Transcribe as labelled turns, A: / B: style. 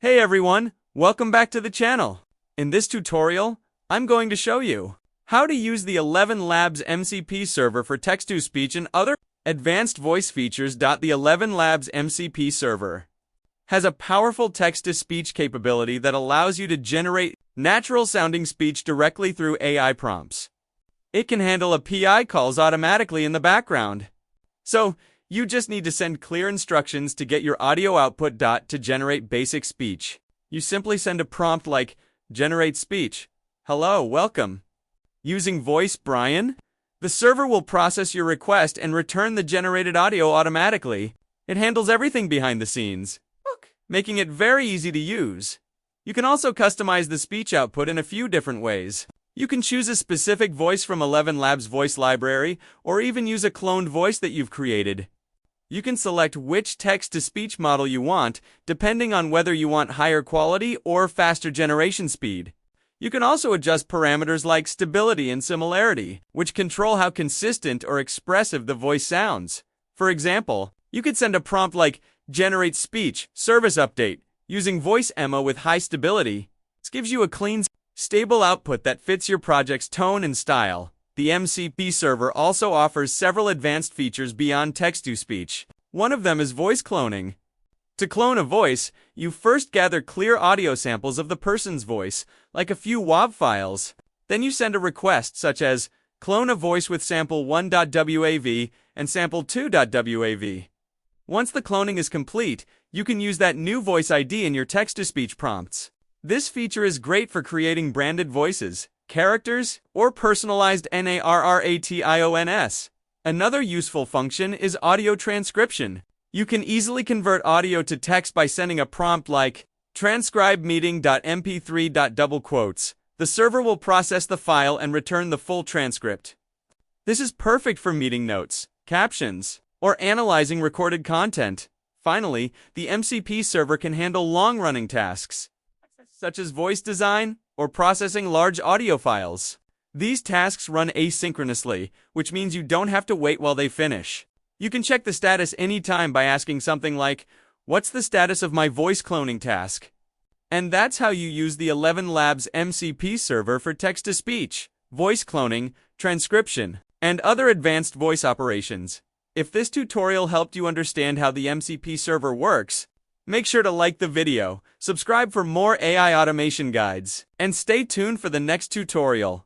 A: Hey everyone, welcome back to the channel. In this tutorial, I'm going to show you how to use the ElevenLabs MCP server for text-to-speech and other advanced voice features. The ElevenLabs MCP server has a powerful text-to-speech capability that allows you to generate natural-sounding speech directly through AI prompts. It can handle API calls automatically in the background. So, you just need to send clear instructions to get your audio output. To generate basic speech, you simply send a prompt like, generate speech. Hello, welcome. Using voice Brian, the server will process your request and return the generated audio automatically. It handles everything behind the scenes, making it very easy to use. You can also customize the speech output in a few different ways. You can choose a specific voice from ElevenLabs voice library, or even use a cloned voice that you've created. You can select which text-to-speech model you want, depending on whether you want higher quality or faster generation speed. You can also adjust parameters like stability and similarity, which control how consistent or expressive the voice sounds. For example, you could send a prompt like, generate speech, service update, using voice EMO with high stability. This gives you a clean, stable output that fits your project's tone and style. The MCP server also offers several advanced features beyond text-to-speech. One of them is voice cloning. To clone a voice, you first gather clear audio samples of the person's voice, like a few WAV files. Then you send a request such as, clone a voice with sample 1.wav and sample 2.wav. Once the cloning is complete, you can use that new voice ID in your text-to-speech prompts. This feature is great for creating branded voices, characters, or personalized narrations. Another useful function is audio transcription. You can easily convert audio to text by sending a prompt like transcribe meeting.mp3. The server will process the file and return the full transcript. This is perfect for meeting notes, captions, or analyzing recorded content. Finally, the MCP server can handle long-running tasks, such as voice design or processing large audio files. These tasks run asynchronously, which means you don't have to wait while they finish. You can check the status anytime by asking something like, what's the status of my voice cloning task? And that's how you use the ElevenLabs MCP server for text-to-speech, voice cloning, transcription, and other advanced voice operations. If this tutorial helped you understand how the MCP server works, make sure to like the video, subscribe for more AI automation guides, and stay tuned for the next tutorial.